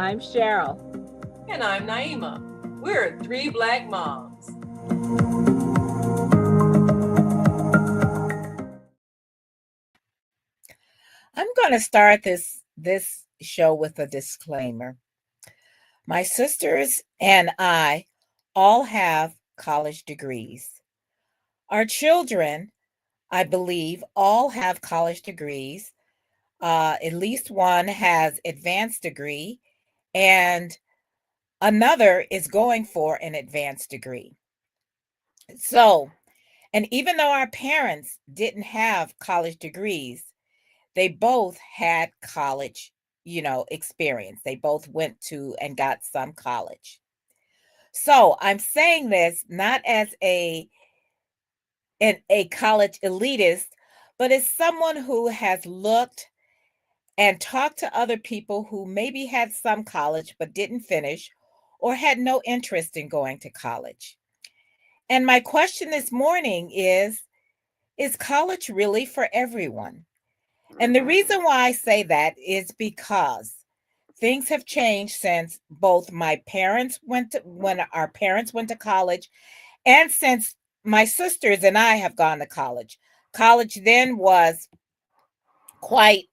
I'm Cheryl. And I'm Naima. We're three Black moms. I'm going to start this show with a disclaimer. My sisters and I all have college degrees. Our children, I believe, all have college degrees. At least one has advanced degree, and another is going for an advanced degree. So, and even though our parents didn't have college degrees, they both had college, experience. They both went to and got some college. So I'm saying this not as a college elitist, but as someone who has looked and talked to other people who maybe had some college but didn't finish or had no interest in going to college. And my question this morning is college really for everyone? And the reason why I say that is because things have changed since both my parents went to when our parents went to college and since my sisters and I have gone to college. College then was quite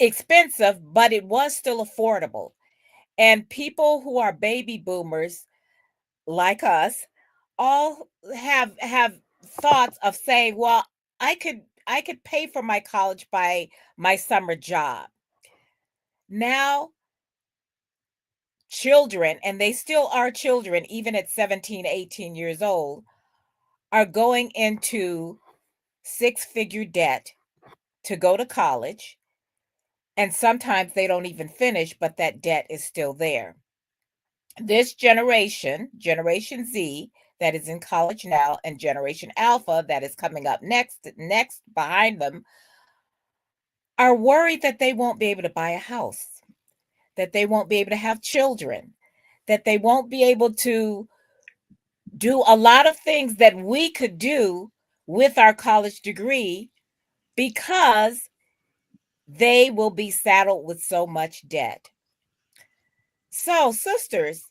expensive, but it was still affordable. And people who are baby boomers like us all have thoughts of saying, well, I could pay for my college by my summer job. Now children, and they still are children even at 17, 18 years old, are going into six-figure debt to go to college, and sometimes they don't even finish, but that debt is still there. This generation, Generation Z, that is in college now, and Generation Alpha, that is coming up next behind them, are worried that they won't be able to buy a house, that they won't be able to have children, that they won't be able to do a lot of things that we could do with our college degree because they will be saddled with so much debt. So, sisters,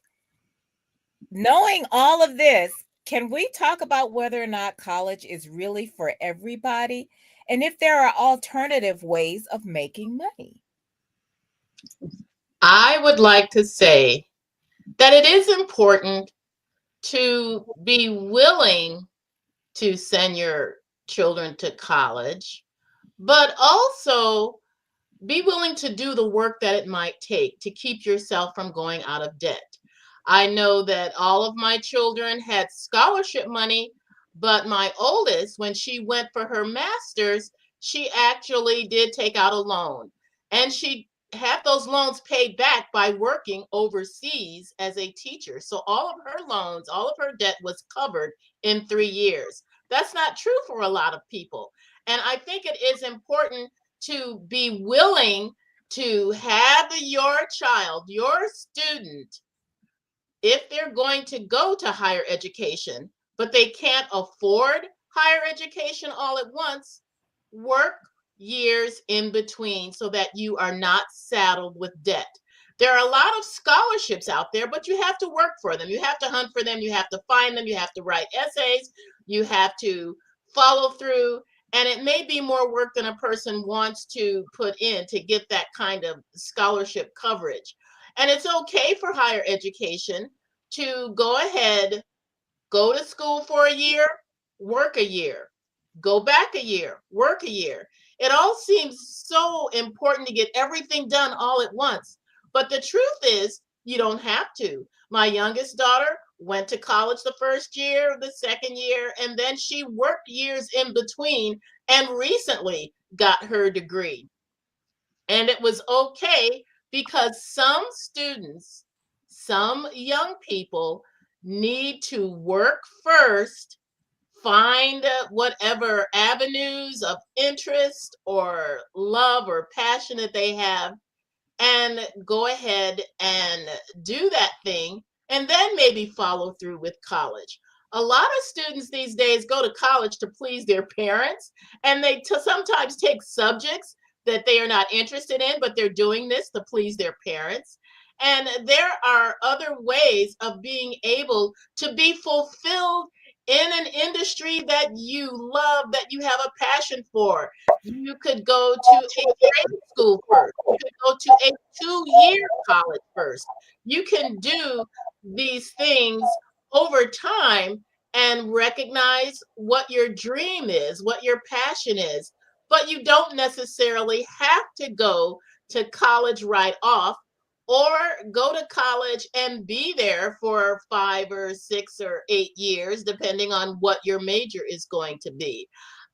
knowing all of this, can we talk about whether or not college is really for everybody and if there are alternative ways of making money? I would like to say that it is important to be willing to send your children to college, but also be willing to do the work that it might take to keep yourself from going out of debt. I know that all of my children had scholarship money, but my oldest, when she went for her master's, she actually did take out a loan. And she had those loans paid back by working overseas as a teacher. So all of her loans, all of her debt was covered in 3 years. That's not true for a lot of people. And I think it is important to be willing to have your child, your student, if they're going to go to higher education, but they can't afford higher education all at once, work years in between so that you are not saddled with debt. There are a lot of scholarships out there, but you have to work for them. You have to hunt for them. You have to find them. You have to write essays. You have to follow through. And it may be more work than a person wants to put in to get that kind of scholarship coverage. And it's okay for higher education to go ahead, go to school for a year, work a year, go back a year, work a year. It all seems so important to get everything done all at once. But the truth is, you don't have to. My youngest daughter went to college the first year, the second year, and then she worked years in between and recently got her degree. And it was okay because some students, some young people need to work first, find whatever avenues of interest or love or passion that they have, and go ahead and do that thing, and then maybe follow through with college. A lot of students these days go to college to please their parents, and they sometimes take subjects that they are not interested in, but they're doing this to please their parents. And there are other ways of being able to be fulfilled in an industry that you love, that you have a passion for. You could go to a trade school first. You could go to a 2-year college first. You can do these things over time and recognize what your dream is, what your passion is. But you don't necessarily have to go to college right off, or go to college and be there for 5 or 6 or 8 years, depending on what your major is going to be.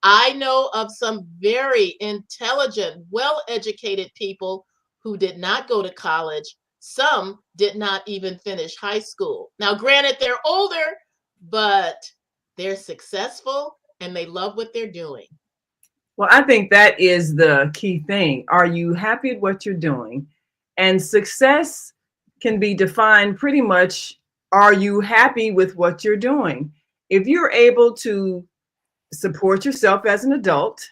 I know of some very intelligent, well educated people who did not go to college. Some did not even finish high school. Now, granted, they're older, but they're successful and they love what they're doing. Well, I think that is the key thing. Are you happy at what you're doing? And success can be defined pretty much, are you happy with what you're doing? If you're able to support yourself as an adult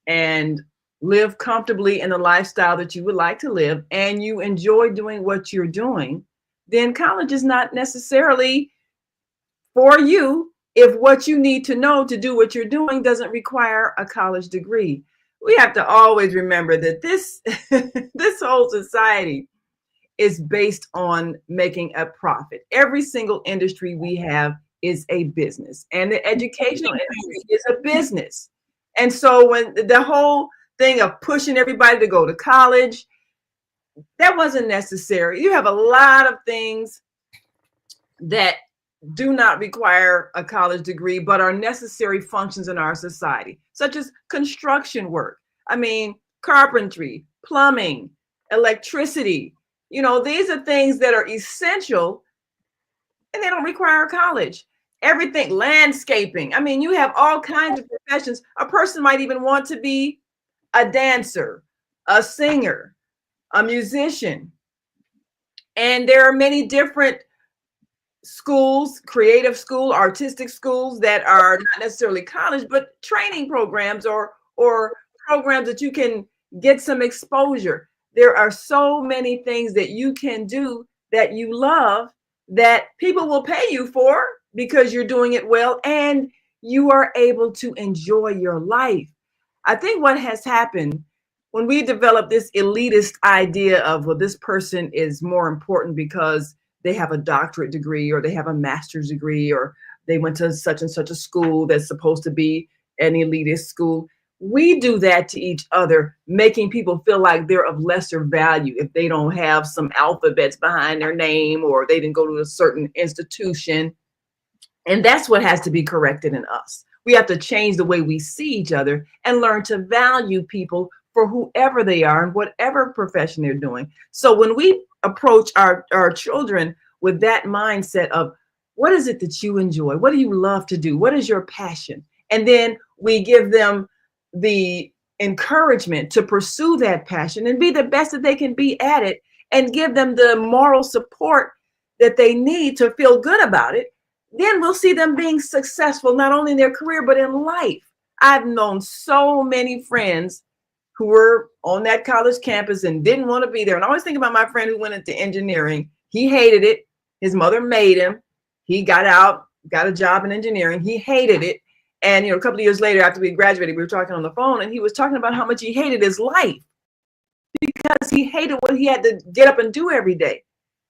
and live comfortably in the lifestyle that you would like to live, and you enjoy doing what you're doing, then college is not necessarily for you if what you need to know to do what you're doing doesn't require a college degree. We have to always remember that this this whole society is based on making a profit. Every single industry we have is a business, and the educational industry is a business. And so when the whole thing of pushing everybody to go to college, that wasn't necessary. You have a lot of things that do not require a college degree, but are necessary functions in our society, such as construction work. I mean, carpentry, plumbing, electricity. You know, these are things that are essential and they don't require college. Everything, landscaping. I mean, you have all kinds of professions. A person might even want to be a dancer, a singer, a musician. And there are many different schools, creative school, artistic schools that are not necessarily college, but training programs or programs that you can get some exposure. There are so many things that you can do that you love that people will pay you for because you're doing it well and you are able to enjoy your life. I think what has happened when we develop this elitist idea of, well, this person is more important because they have a doctorate degree or they have a master's degree or they went to such and such a school that's supposed to be an elitist school. We do that to each other, making people feel like they're of lesser value if they don't have some alphabets behind their name or they didn't go to a certain institution. And that's what has to be corrected in us. We have to change the way we see each other and learn to value people for whoever they are and whatever profession they're doing. So when we approach our children with that mindset of, what is it that you enjoy? What do you love to do? What is your passion? And then we give them the encouragement to pursue that passion and be the best that they can be at it, and give them the moral support that they need to feel good about it. Then we'll see them being successful, not only in their career, but in life. I've known so many friends who were on that college campus and didn't want to be there. And I always think about my friend who went into engineering. He hated it. His mother made him. He got out, got a job in engineering. He hated it. And, a couple of years later, after we graduated, we were talking on the phone and he was talking about how much he hated his life because he hated what he had to get up and do every day.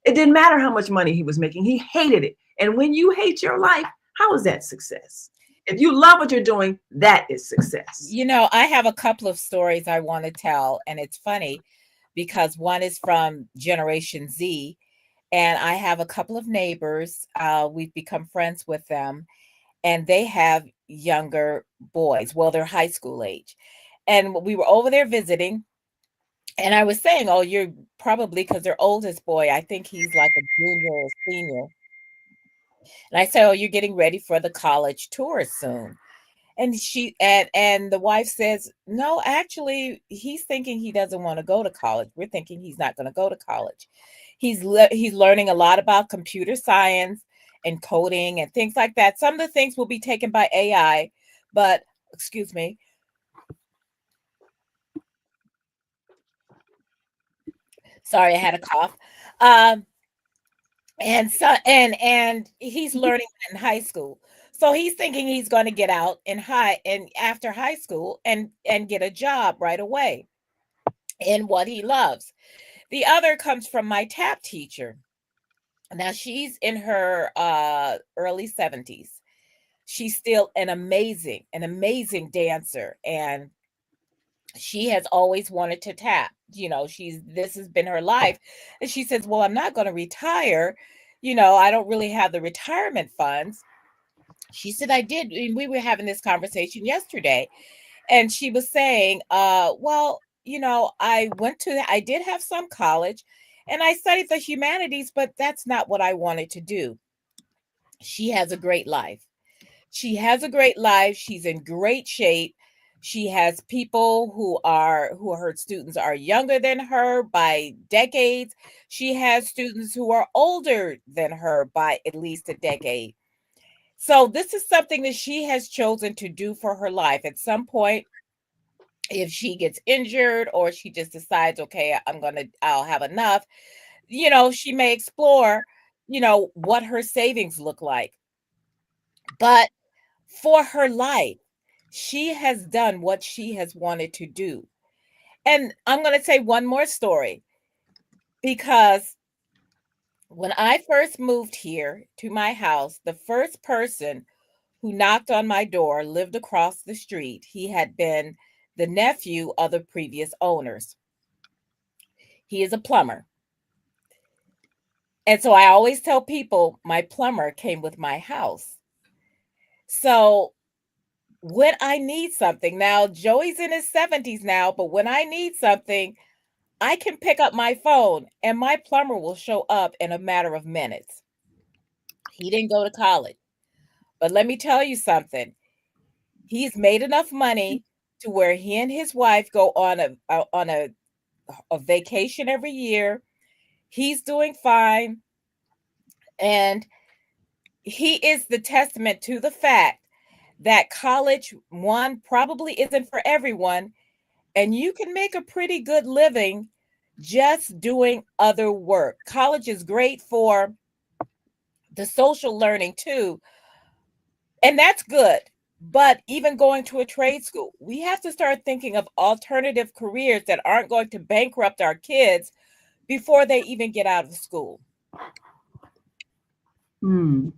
It didn't matter how much money he was making. He hated it. And when you hate your life, how is that success? If you love what you're doing, that is success. I have a couple of stories I want to tell, and it's funny because one is from Generation Z, and I have a couple of neighbors. We've become friends with them, and they have younger boys. Well, they're high school age. And we were over there visiting, and I was saying, oh, you're probably, because their oldest boy, I think he's like a junior or senior. And I said, oh, you're getting ready for the college tour soon. And and the wife says, no, actually, he's thinking he doesn't want to go to college. We're thinking he's not going to go to college. He's learning a lot about computer science and coding and things like that. Some of the things will be taken by AI, but excuse me. Sorry, I had a cough. Um, and so and he's learning in high school. So he's thinking he's going to get out in high and after high school and get a job right away in what he loves. The other comes from my tap teacher. Now she's in her early 70s. She's still an amazing dancer, and she has always wanted to tap. You know, this has been her life. And she says, "Well, I'm not going to retire. You know, I don't really have the retirement funds." She said, "I did." And we were having this conversation yesterday, and she was saying, well, you know, I did have some college and I studied the humanities, but that's not what I wanted to do." She has a great life. She has a great life. She's in great shape. She has people who her students are younger than her by decades. She has students who are older than her by at least a decade. So this is something that she has chosen to do for her life. At some point, if she gets injured or she just decides, okay, I'll have enough, you know, she may explore, you know, what her savings look like. But for her life, she has done what she has wanted to do. And I'm going to say one more story, because when I first moved here to my house, the first person who knocked on my door lived across the street. He had been the nephew of the previous owners. He is a plumber. And so I always tell people my plumber came with my house. So when I need something, now Joey's in his 70s now, but when I need something, I can pick up my phone and my plumber will show up in a matter of minutes. He didn't go to college, but let me tell you something. He's made enough money to where he and his wife go on a vacation every year. He's doing fine, and he is the testament to the fact that college, one, probably isn't for everyone, and you can make a pretty good living just doing other work. College is great for the social learning too, and that's good. But even going to a trade school, we have to start thinking of alternative careers that aren't going to bankrupt our kids before they even get out of school. Hmm.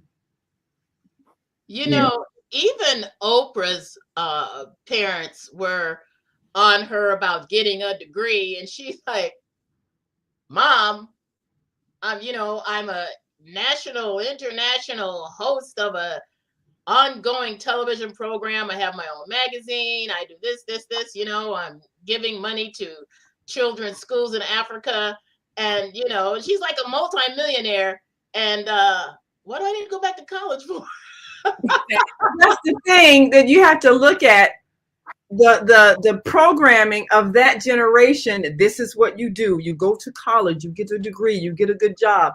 You Yeah. know, even Oprah's parents were on her about getting a degree, and she's like, "Mom, I'm a international host of a ongoing television program. I have my own magazine. I do this. I'm giving money to children's schools in Africa, and she's like a multimillionaire. And what do I need to go back to college for?" That's the thing that you have to look at. The programming of that generation. This is what you do. You go to college, you get a degree, you get a good job.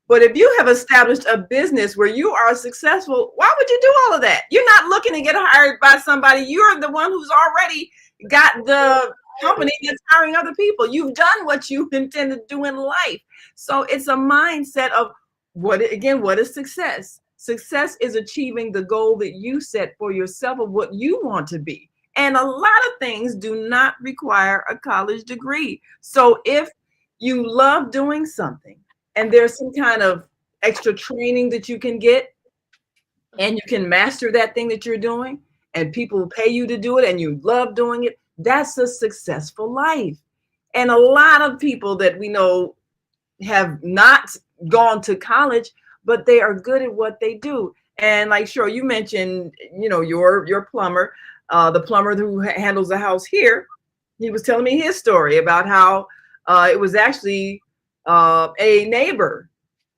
But if you have established a business where you are successful, why would you do all of that? You're not looking to get hired by somebody. You're the one who's already got the company that's hiring other people. You've done what you intended to do in life. So it's a mindset of what is success? Success is achieving the goal that you set for yourself of what you want to be. And a lot of things do not require a college degree. So if you love doing something and there's some kind of extra training that you can get and you can master that thing that you're doing and people pay you to do it and you love doing it, that's a successful life. And a lot of people that we know have not gone to college, but they are good at what they do. And like, sure, you mentioned, your plumber, the plumber who handles the house here. He was telling me his story about how it was actually a neighbor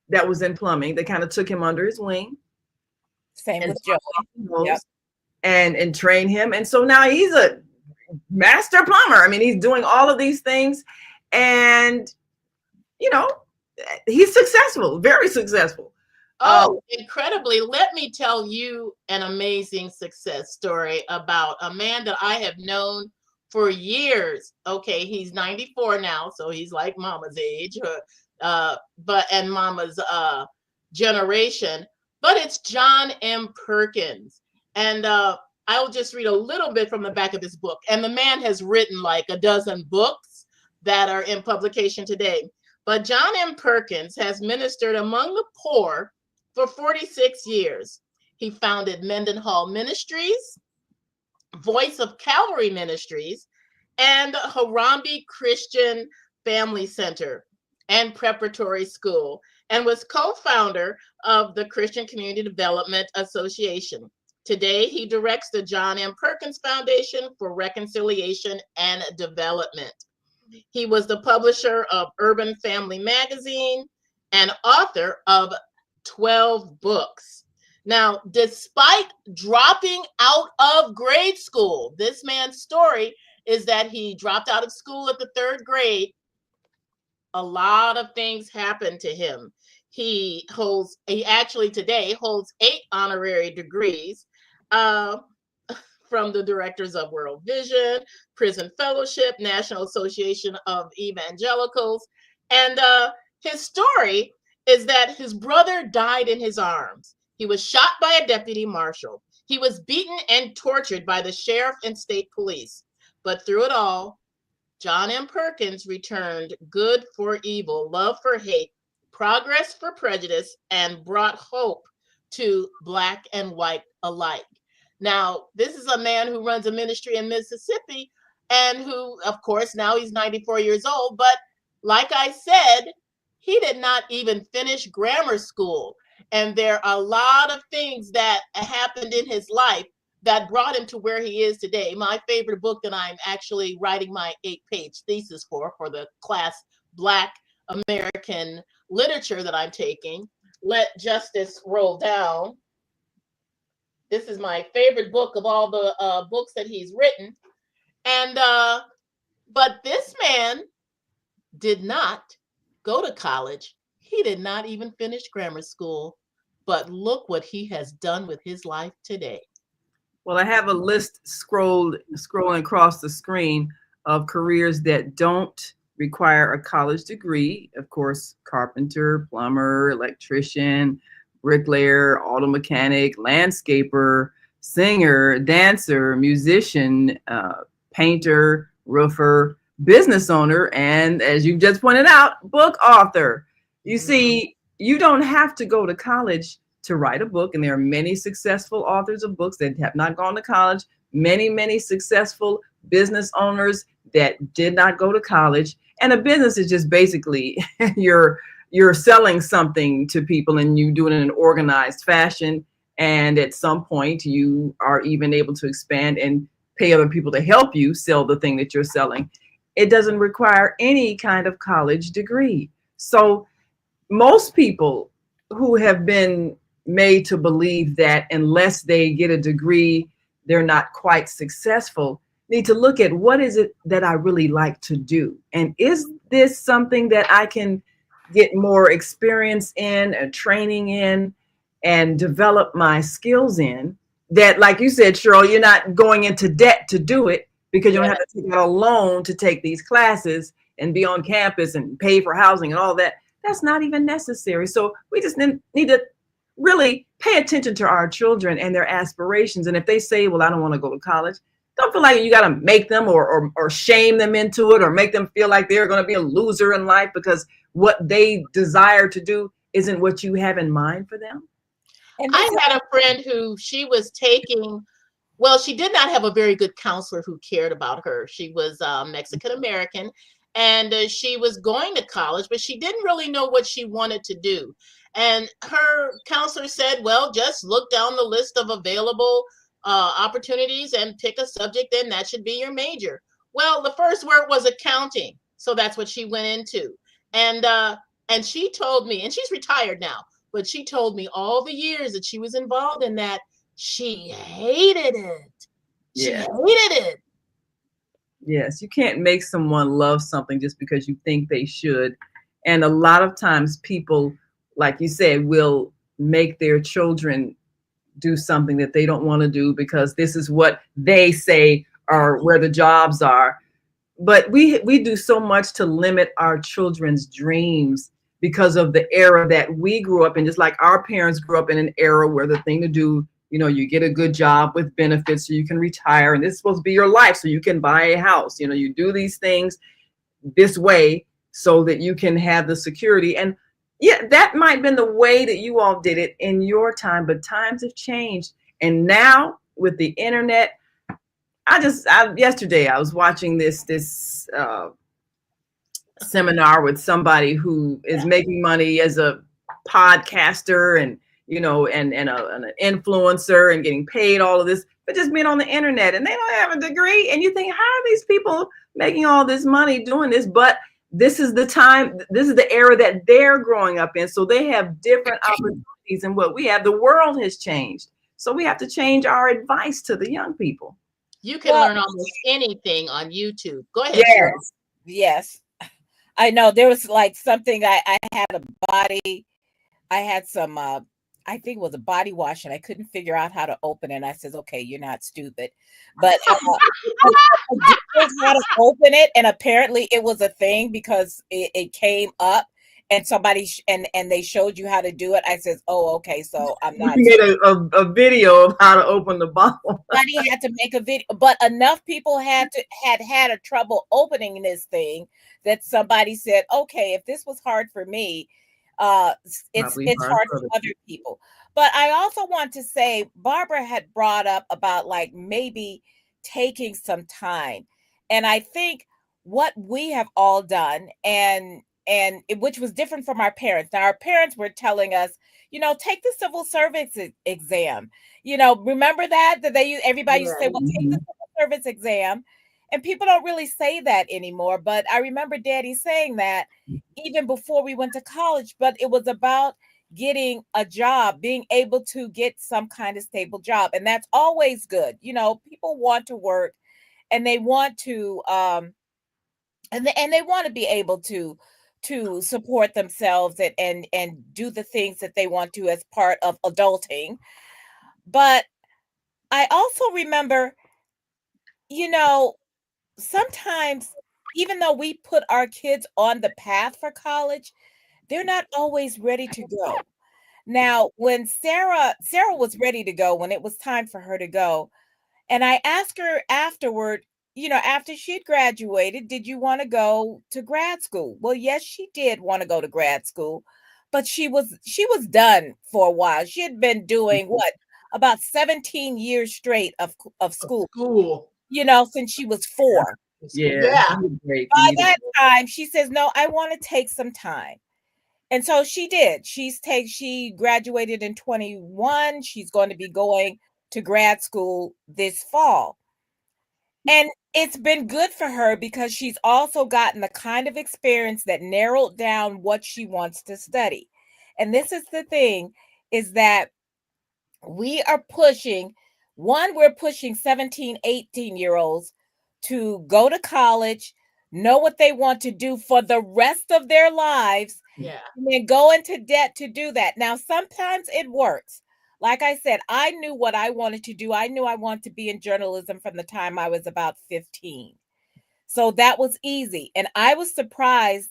that was in plumbing that kind of took him under his wing. Same with Joey. Yep. And train him. And so now he's a master plumber. I mean, he's doing all of these things, and he's successful, very successful. Oh, incredibly. Let me tell you an amazing success story about a man that I have known for years. Okay, he's 94 now, so he's like mama's age. and Mama's generation, but it's John M. Perkins. And I'll just read a little bit from the back of this book. And the man has written like a dozen books that are in publication today. But John M. Perkins has ministered among the poor for 46 years. He founded Mendenhall Ministries, Voice of Calvary Ministries, and Harambee Christian Family Center and Preparatory School, and was co-founder of the Christian Community Development Association. Today, he directs the John M. Perkins Foundation for Reconciliation and Development. He was the publisher of Urban Family Magazine and author of 12 books. Now, despite dropping out of grade school, this man's story is that he dropped out of school at the 3rd grade. A lot of things happened to him. He actually today holds 8 honorary degrees from the directors of World Vision, Prison Fellowship, National Association of Evangelicals. And his story is that his brother died in his arms. He was shot by a deputy marshal. He was beaten and tortured by the sheriff and state police. But through it all, John M. Perkins returned good for evil, love for hate, progress for prejudice, and brought hope to Black and white alike. Now, this is a man who runs a ministry in Mississippi and who, of course, now he's 94 years old. But like I said, he did not even finish grammar school. And there are a lot of things that happened in his life that brought him to where he is today. My favorite book that I'm actually writing my 8-page thesis for the class Black American Literature that I'm taking, Let Justice Roll Down. This is my favorite book of all the books that he's written. And but this man did not go to college. He did not even finish grammar school. But look what he has done with his life today. Well, I have a list scrolling across the screen of careers that don't require a college degree. Of course, carpenter, plumber, electrician, bricklayer, auto mechanic, landscaper, singer, dancer, musician, painter, roofer, business owner, and as you just pointed out, book author. You see, you don't have to go to college to write a book, and there are many successful authors of books that have not gone to college, many successful business owners that did not go to college. And a business is just basically you're selling something to people and you do it in an organized fashion. And at some point you are even able to expand and pay other people to help you sell the thing that you're selling. It doesn't require any kind of college degree. So most people who have been made to believe that unless they get a degree, they're not quite successful, need to look at what is it that I really like to do? And is this something that I can get more experience in, training in, and develop my skills in? That, like you said, Cheryl, you're not going into debt to do it because you don't have to take out a loan to take these classes and be on campus and pay for housing and all that. That's not even necessary. So we just need to really pay attention to our children and their aspirations. And if they say, well, I don't want to go to college, don't feel like you got to make them or shame them into it or make them feel like they're going to be a loser in life because what they desire to do isn't what you have in mind for them. And I had a friend who she was taking, well, she did not have a very good counselor who cared about her. She was Mexican American and she was going to college, but she didn't really know what she wanted to do. And her counselor said, well, just look down the list of available opportunities and pick a subject, and that should be your major. Well, the first word was accounting. So that's what she went into. And she told me, and she's retired now, but she told me all the years that she was involved in that, she hated it. She hated it. Yes, you can't make someone love something just because you think they should. And a lot of times people, like you said, will make their children do something that they don't want to do because this is what they say are where the jobs are. But we do so much to limit our children's dreams because of the era that we grew up in, just like our parents grew up in an era where the thing to do, you get a good job with benefits so you can retire, and this is supposed to be your life so you can buy a house. You do these things this way so that you can have the security. And yeah, that might have been the way that you all did it in your time, but times have changed. And now with the internet, yesterday I was watching this seminar with somebody who is making money as a podcaster and an influencer and getting paid all of this, but just being on the internet, and they don't have a degree. And you think, how are these people making all this money doing this? But this is the time, this is the era that they're growing up in. So they have different opportunities than what we have. The world has changed. So we have to change our advice to the young people. You can learn almost anything on YouTube. Go ahead. Yes. Yes. I know there was like something I had some I think it was a body wash, and I couldn't figure out how to open it. And I says, okay, you're not stupid. But I did how to open it, and apparently it was a thing because it came up and somebody and they showed you how to do it. I said, oh, okay, so I'm not. You made a video of how to open the bottle. Somebody had to make a video, but enough people had a trouble opening this thing that somebody said, okay, if this was hard for me, it's hard for other people. But I also want to say, Barbara had brought up about like maybe taking some time, and I think what we have all done, which was different from our parents. Now, our parents were telling us, take the civil service exam. Remember that everybody used to say, well, take the civil service exam. And people don't really say that anymore. But I remember Daddy saying that even before we went to college. But it was about getting a job, being able to get some kind of stable job. And that's always good. People want to work, and they want to and they want to be able to support themselves and do the things that they want to as part of adulting. But I also remember, sometimes, even though we put our kids on the path for college, they're not always ready to go. Now, when Sarah was ready to go, when it was time for her to go, and I asked her afterward, after she'd graduated, did you want to go to grad school? Well, yes, she did want to go to grad school, but she was done for a while. She had been doing about 17 years straight of school. Since she was 4. Yeah. By that time, she says, no, I want to take some time. And so she did. She graduated in 21. She's going to be going to grad school this fall. And it's been good for her because she's also gotten the kind of experience that narrowed down what she wants to study. And this is the thing, is that we're pushing 17, 18-year-olds to go to college, know what they want to do for the rest of their lives, and then go into debt to do that. Now, sometimes it works. Like I said, I knew what I wanted to do. I knew I wanted to be in journalism from the time I was about 15. So that was easy. And I was surprised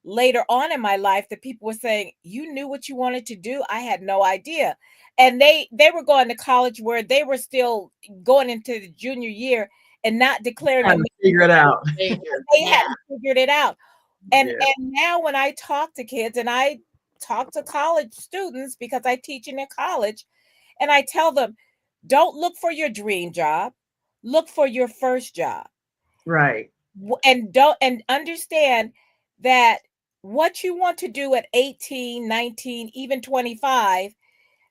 later on in my life that people were saying, you knew what you wanted to do? I had no idea. And they were going to college where they were still going into the junior year and not declaring to figure it out. They hadn't figured it out. And now when I talk to kids, and I talk to college students because I teach in a college, and I tell them, don't look for your dream job, look for your first job. Right. And understand that what you want to do at 18, 19, even 25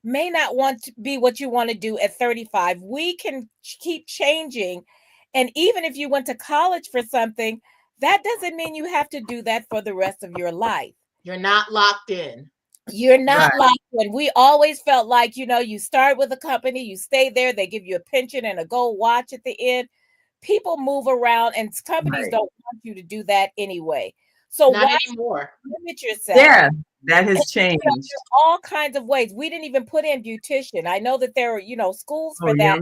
may not want to be what you want to do at 35. We can keep changing. And even if you went to college for something, that doesn't mean you have to do that for the rest of your life. You're not locked in. You're not locked in. We always felt like, you start with a company, you stay there, they give you a pension and a gold watch at the end. People move around, and companies don't want you to do that anyway. So not anymore. Limit yourself. Yeah, that has changed. There are all kinds of ways. We didn't even put in beautician. I know that there are, schools for that.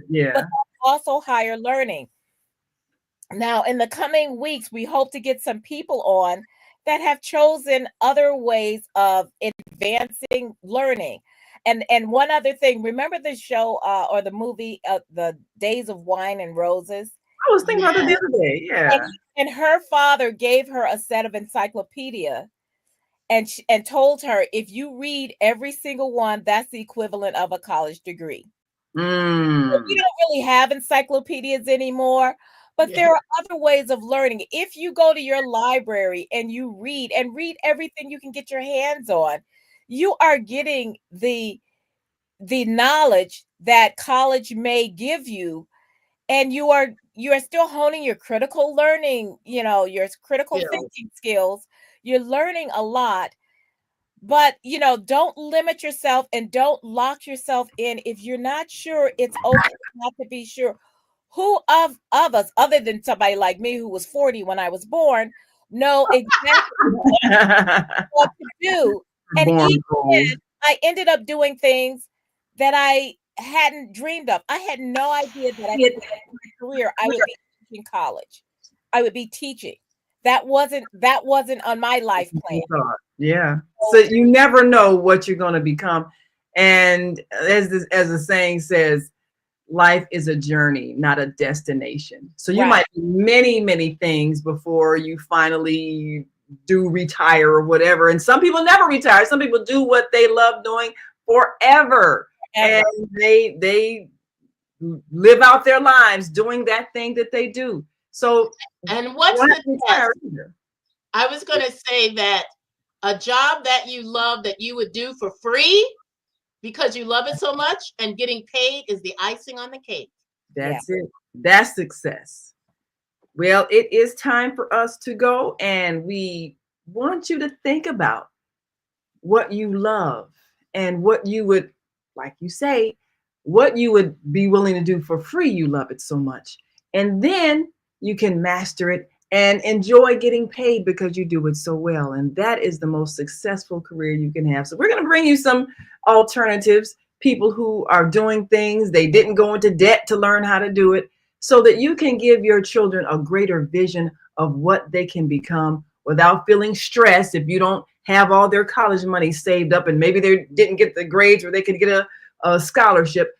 Yeah. But also higher learning. Now, in the coming weeks, we hope to get some people on that have chosen other ways of advancing learning. And one other thing, remember the show or the movie, The Days of Wine and Roses? I was thinking about it the Yes. other day. Yeah. And her father gave her a set of encyclopedia and told her, if you read every single one, that's the equivalent of a college degree. Mm. We don't really have encyclopedias anymore, but Yeah. there are other ways of learning. If you go to your library and you read everything you can get your hands on, you are getting the knowledge that college may give you, and you are still honing your critical learning, your critical Skills. thinking skills. You're learning a lot, but don't limit yourself and don't lock yourself in. If you're not sure, it's okay not to be sure. Who of us, other than somebody like me who was 40 when I was born, know exactly what to do? And Born even gold. then, I ended up doing things that I hadn't dreamed of. I had no idea that at the end of my career I would be teaching college. I would be teaching. That wasn't on my life plan. Yeah. So you never know what you're going to become. And as the saying says, life is a journey, not a destination. So you Right. might do many, many things before you finally do retire or whatever. And some people never retire. Some people do what they love doing forever. Ever. And they live out their lives doing that thing that they do. So And what's why the not retire test? either? I was going to say that a job that you love that you would do for free because you love it so much and getting paid is the icing on the cake. That's it. That's success. Well, it is time for us to go, and we want you to think about what you love and what you would, like you say, what you would be willing to do for free. You love it so much. And then you can master it and enjoy getting paid because you do it so well. And that is the most successful career you can have. So we're going to bring you some alternatives, people who are doing things, they didn't go into debt to learn how to do it, so that you can give your children a greater vision of what they can become without feeling stressed if you don't have all their college money saved up and maybe they didn't get the grades where they could get a scholarship.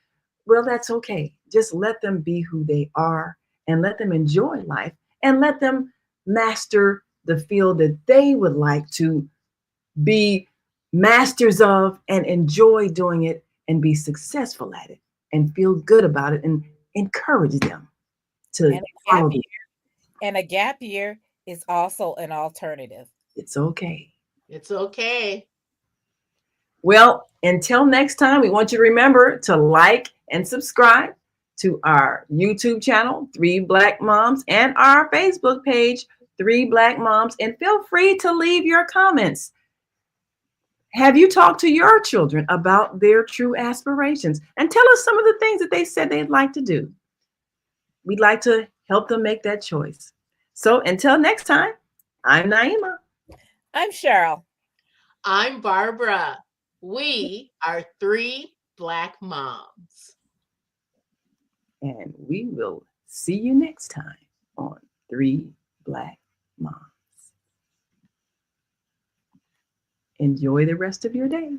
Well, that's okay. Just let them be who they are and let them enjoy life and let them master the field that they would like to be masters of and enjoy doing it and be successful at it and feel good about it and encourage them to follow it. And a gap year is also an alternative. It's okay. It's okay. Well, until next time, we want you to remember to like and subscribe to our YouTube channel, 3 Black Moms, and our Facebook page, 3 Black Moms, and feel free to leave your comments. Have you talked to your children about their true aspirations? And tell us some of the things that they said they'd like to do. We'd like to help them make that choice. So until next time, I'm Naima. I'm Cheryl. I'm Barbara. We are 3 Black Moms. And we will see you next time on 3 Black Moms. Enjoy the rest of your day.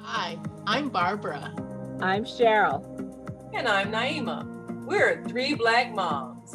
Hi, I'm Barbara. I'm Cheryl. And I'm Naima. We're 3 Black Moms.